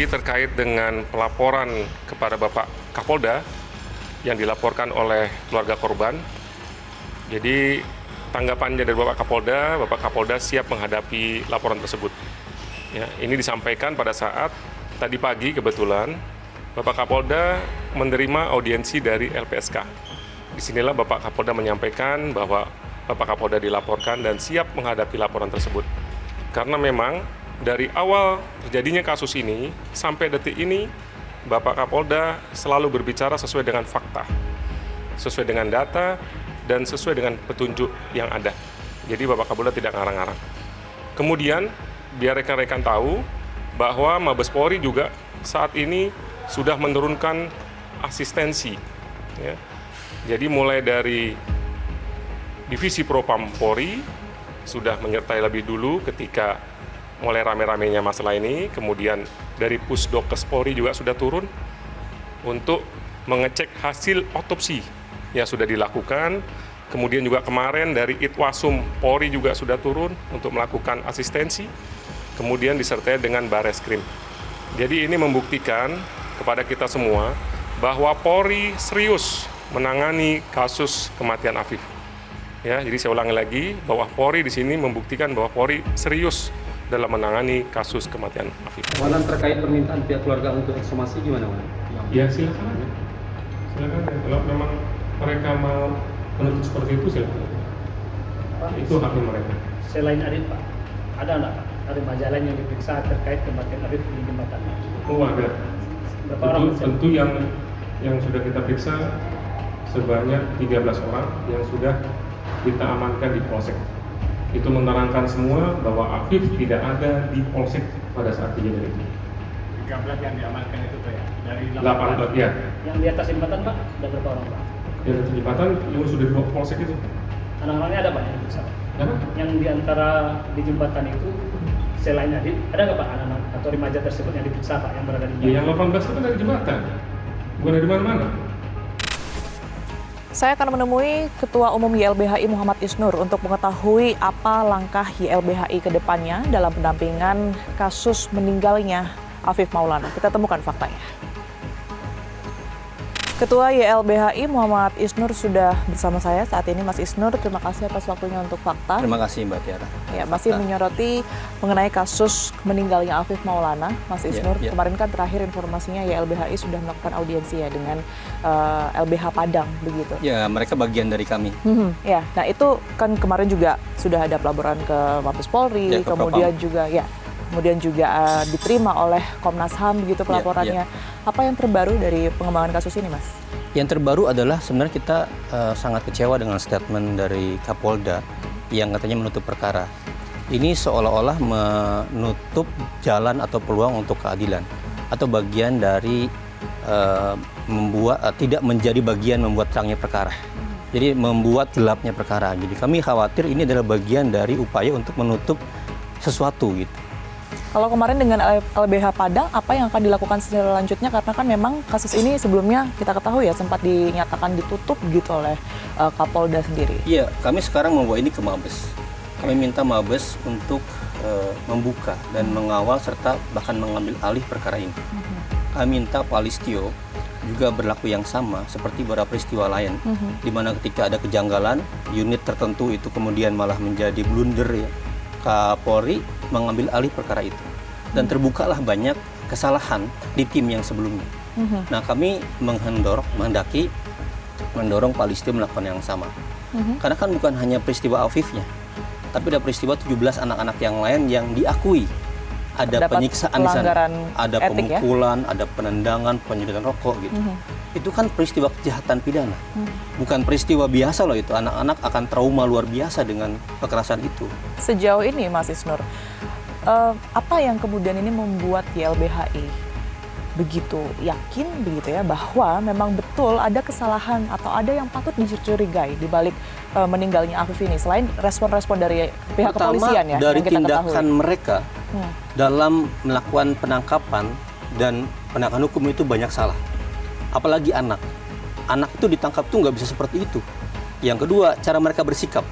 terkait dengan pelaporan kepada Bapak Kapolda yang dilaporkan oleh keluarga korban. Jadi tanggapannya dari Bapak Kapolda siap menghadapi laporan tersebut. Ya, ini disampaikan pada saat tadi pagi kebetulan Bapak Kapolda menerima audiensi dari LPSK. Disinilah Bapak Kapolda menyampaikan bahwa Bapak Kapolda dilaporkan dan siap menghadapi laporan tersebut. Karena memang dari awal terjadinya kasus ini sampai detik ini Bapak Kapolda selalu berbicara sesuai dengan fakta, sesuai dengan data, dan sesuai dengan petunjuk yang ada. Jadi Bapak Kapolda tidak ngarang-ngarang. Kemudian biar rekan-rekan tahu bahwa Mabes Polri juga saat ini sudah menurunkan asistensi. Ya. Jadi mulai dari Divisi Propam Polri sudah menyertai lebih dulu ketika mulai rame-ramenya masalah ini, kemudian dari Pusdokes Polri juga sudah turun untuk mengecek hasil otopsi yang sudah dilakukan. Kemudian juga kemarin dari Itwasum Polri juga sudah turun untuk melakukan asistensi, kemudian disertai dengan Bareskrim. Jadi ini membuktikan kepada kita semua bahwa Polri serius menangani kasus kematian Afif. Ya, jadi saya ulangi lagi bahwa Polri di sini membuktikan bahwa Polri serius dalam menangani kasus kematian Afif. Walan terkait permintaan pihak keluarga untuk ekshumasi gimana, Wan? Ya silakan aja. Silakan. Kalau memang mereka mau menuntut seperti itu silakan. Pak, itu haknya mereka. Selain Arif, Pak, ada nggak Pak? Ada majalah yang diperiksa terkait kematian Arif di jembatan? Oh ada. Berapa orang? Tentu yang sudah kita periksa sebanyak 13 orang yang sudah kita amankan di Polsek. Itu menerangkan semua bahwa Afif tidak ada di Polsek pada saat kejadian itu. 13 yang diamankan itu Pak ya? Dari 18 ya. Yang di atas jembatan Pak, ada berapa orang Pak? Di atas jembatan yang sudah dibawa ke Polsek itu. Anak-anaknya ada Pak yang diperiksa Pak? Apa? Yang di antara di jembatan itu, selain Adit, ada nggak Pak anak-anak atau remaja tersebut yang diperiksa Pak yang berada di jembatan? Ya, yang 18 itu kan dari jembatan, bukan dari mana-mana. Saya akan menemui Ketua Umum YLBHI Muhammad Isnur untuk mengetahui apa langkah YLBHI ke depannya dalam pendampingan kasus meninggalnya Afif Maulana. Kita temukan faktanya. Ketua YLBHI Muhammad Isnur sudah bersama saya saat ini. Mas Isnur, terima kasih atas waktunya untuk fakta. Terima kasih Mbak Tiara. Ya, masih menyoroti mengenai kasus meninggalnya Afif Maulana, Mas Isnur. Kemarin kan terakhir informasinya YLBHI sudah melakukan audiensi ya dengan LBH Padang, begitu. Ya, mereka bagian dari kami. Ya, nah itu kan kemarin juga sudah ada pelaporan ke Mabes Polri, Ya, ke kemudian Propam. juga diterima oleh Komnas HAM begitu pelaporannya. Apa yang terbaru dari pengembangan kasus ini, Mas? Yang terbaru adalah sebenarnya kita sangat kecewa dengan statement dari Kapolda yang katanya menutup perkara. Ini seolah-olah menutup jalan atau peluang untuk keadilan atau bagian dari tidak menjadi bagian membuat terangnya perkara. Jadi membuat gelapnya perkara. Jadi kami khawatir ini adalah bagian dari upaya untuk menutup sesuatu gitu. Kalau kemarin dengan LBH Padang, apa yang akan dilakukan selanjutnya? Karena kan memang kasus ini sebelumnya kita ketahui ya sempat dinyatakan ditutup gitu oleh Kapolda sendiri. Iya, kami sekarang membawa ini ke Mabes. Kami minta Mabes untuk membuka dan mengawal serta bahkan mengambil alih perkara ini. Kami minta Palistio juga berlaku yang sama seperti beberapa peristiwa lain, di mana ketika ada kejanggalan, unit tertentu itu kemudian malah menjadi blunder ya. Kapolri mengambil alih perkara itu dan terbukalah banyak kesalahan di tim yang sebelumnya. Nah, kami mendorong Palistio melakukan yang sama. Karena kan bukan hanya peristiwa Afifnya, tapi ada peristiwa 17 anak-anak yang lain yang diakui ada penyiksaan di sana, ada pemukulan, ada penendangan, penyedotan rokok gitu. Itu kan peristiwa kejahatan pidana, bukan peristiwa biasa loh itu. Anak-anak akan trauma luar biasa dengan kekerasan itu. Sejauh ini, Mas Isnur, apa yang kemudian ini membuat YLBHI begitu yakin begitu ya bahwa memang betul ada kesalahan atau ada yang patut dicurigai di balik meninggalnya Afif ini selain respon-respon dari pihak kepolisian ya? Dari yang kita tindakan ketahui. mereka dalam melakukan penangkapan dan penegakan hukum itu banyak salah. Apalagi anak itu ditangkap tuh nggak bisa seperti itu. Yang kedua, cara mereka bersikap.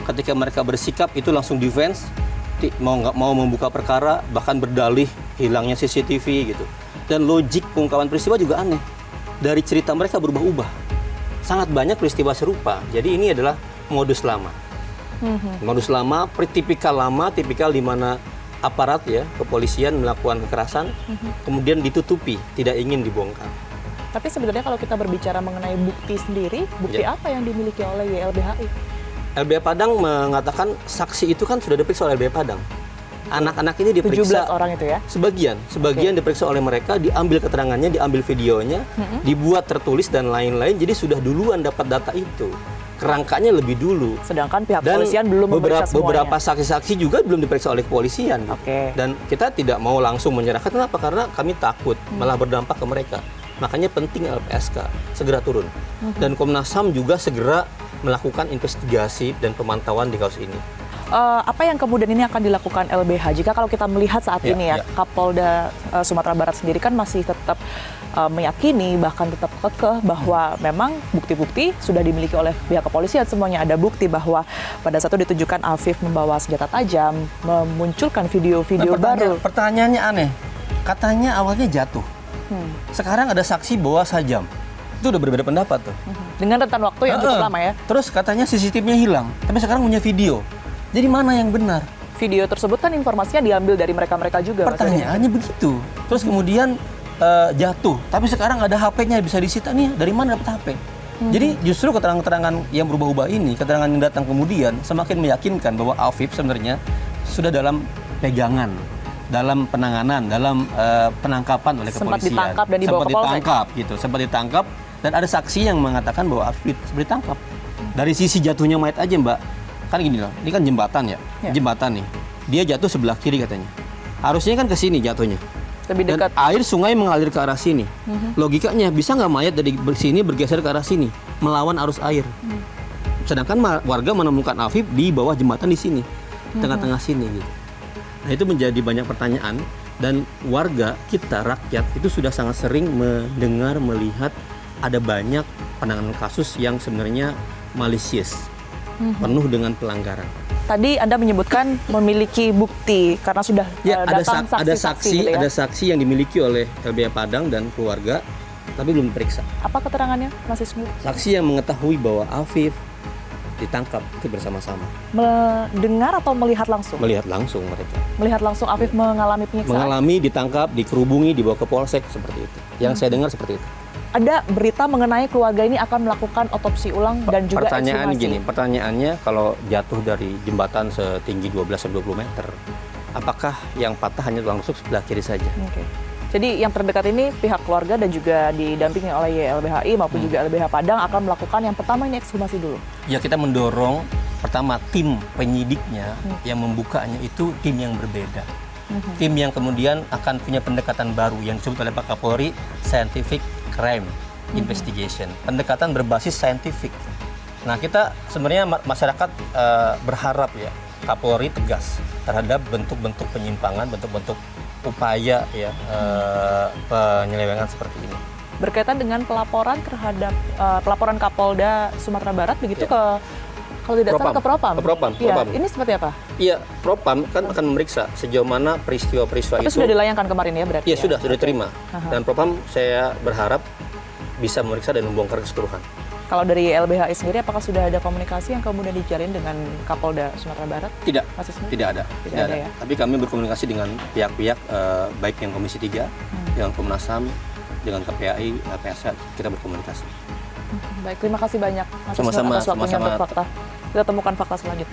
Ketika mereka bersikap itu langsung defense, nggak mau membuka perkara, bahkan berdalih hilangnya CCTV gitu. Dan logik pengungkapan peristiwa juga aneh. Dari cerita mereka berubah-ubah. Sangat banyak peristiwa serupa. Jadi ini adalah modus lama. Modus lama, tipikal di mana aparat ya, kepolisian melakukan kekerasan, kemudian ditutupi, tidak ingin dibongkar. Tapi sebenarnya kalau kita berbicara mengenai bukti sendiri, bukti apa yang dimiliki oleh YLBHI? LBH Padang mengatakan saksi itu kan sudah diperiksa oleh LBH Padang. Anak-anak ini diperiksa 17 orang itu ya? Sebagian diperiksa oleh mereka, diambil keterangannya, diambil videonya, dibuat tertulis dan lain-lain. Jadi sudah duluan dapat data itu. Kerangkanya lebih dulu. Sedangkan pihak kepolisian belum memeriksa semuanya. Beberapa saksi-saksi juga belum diperiksa oleh kepolisian. Oke. Dan kita tidak mau langsung menyerahkan. Kenapa? Karena kami takut malah berdampak ke mereka. Makanya penting LPSK segera turun. Dan Komnas HAM juga segera melakukan investigasi dan pemantauan di kasus ini. Apa yang kemudian ini akan dilakukan LBH? Jika kalau kita melihat saat ini ya, Kapolda Sumatera Barat sendiri kan masih tetap meyakini, bahkan tetap kekeh bahwa memang bukti-bukti sudah dimiliki oleh pihak kepolisian. Semuanya ada bukti bahwa pada saat itu ditujukan Afif membawa senjata tajam, memunculkan video-video baru. Pertanyaannya aneh. Katanya awalnya jatuh. Sekarang ada saksi bawa sajam. Itu udah berbeda pendapat tuh. Dengan rentan waktu yang cukup lama ya. Terus katanya CCTV-nya hilang, tapi sekarang punya video. Jadi mana yang benar? Video tersebut kan informasinya diambil dari mereka-mereka juga. Pertanyaannya begitu. Terus kemudian jatuh, tapi sekarang ada HP-nya bisa disita nih. Dari mana dapat HP? Jadi justru keterangan-keterangan yang berubah-ubah ini, keterangan yang datang kemudian semakin meyakinkan bahwa Afif sebenarnya sudah dalam pegangan, dalam penanganan, dalam penangkapan oleh Sempat kepolisian. ditangkap dan dibawa ke Polsek. Sempat ditangkap dan ada saksi yang mengatakan bahwa Afif ditangkap. Dari sisi jatuhnya mayat aja, Mbak. Kan gini loh, ini kan jembatan ya. Jembatan nih. Dia jatuh sebelah kiri katanya. Harusnya kan ke sini jatuhnya. Lebih dekat. Dan air sungai mengalir ke arah sini. Logikanya bisa nggak mayat dari sini bergeser ke arah sini, melawan arus air. Sedangkan warga menemukan Afif di bawah jembatan di sini, tengah-tengah sini gitu. Nah itu menjadi banyak pertanyaan dan warga kita rakyat itu sudah sangat sering mendengar melihat ada banyak penanganan kasus yang sebenarnya malicious, penuh dengan pelanggaran. Tadi Anda menyebutkan memiliki bukti karena sudah datang saksi-saksi. Ada saksi yang dimiliki oleh LBH Padang dan keluarga, tapi belum diperiksa. Apa keterangannya, Mas Isnu? Saksi yang mengetahui bahwa Afif ditangkap itu bersama-sama. Mendengar atau melihat langsung? Melihat langsung mereka. Melihat langsung Afif mengalami penyiksaan? Mengalami, ditangkap, dikerubungi, dibawa ke Polsek seperti itu. Yang saya dengar seperti itu. Ada berita mengenai keluarga ini akan melakukan otopsi ulang dan juga ekshumasi. Pertanyaannya kalau jatuh dari jembatan setinggi 12-20 meter, apakah yang patah hanya langsung sebelah kiri saja? Oke. Jadi yang terdekat ini pihak keluarga dan juga didampingi oleh YLBHI maupun juga LBH Padang akan melakukan yang pertama ini ekshumasi dulu. Ya kita mendorong pertama tim penyidiknya yang membukanya itu tim yang berbeda. Tim yang kemudian akan punya pendekatan baru yang disebut oleh Pak Kapolri Scientific Crime Investigation, pendekatan berbasis saintifik. Nah kita sebenarnya masyarakat berharap ya Kapolri tegas terhadap bentuk-bentuk penyimpangan, bentuk-bentuk upaya ya penyelewengan seperti ini. Berkaitan dengan pelaporan terhadap pelaporan Kapolda Sumatera Barat begitu ke kalau tidak salah ke Propam. Ke Propam. Ya, ini seperti apa? Iya, Propam kan akan memeriksa sejauh mana peristiwa-peristiwa itu. Tapi sudah dilayangkan kemarin ya berarti? Iya, sudah diterima. Dan Propam saya berharap bisa memeriksa dan membongkar keseluruhan. Kalau dari LBHI sendiri, apakah sudah ada komunikasi yang kemudian dijalin dengan Kapolda Sumatera Barat? Tidak, Mas Isnu? tidak ada. Ya? Tapi kami berkomunikasi dengan pihak-pihak, baik yang Komisi 3, dengan Komnas HAM, dengan KPAI, LPSK, kita berkomunikasi. Baik, terima kasih banyak Mas Isnu Sama-sama, atas waktunya sama-sama. untuk fakta. Kita temukan fakta selanjutnya.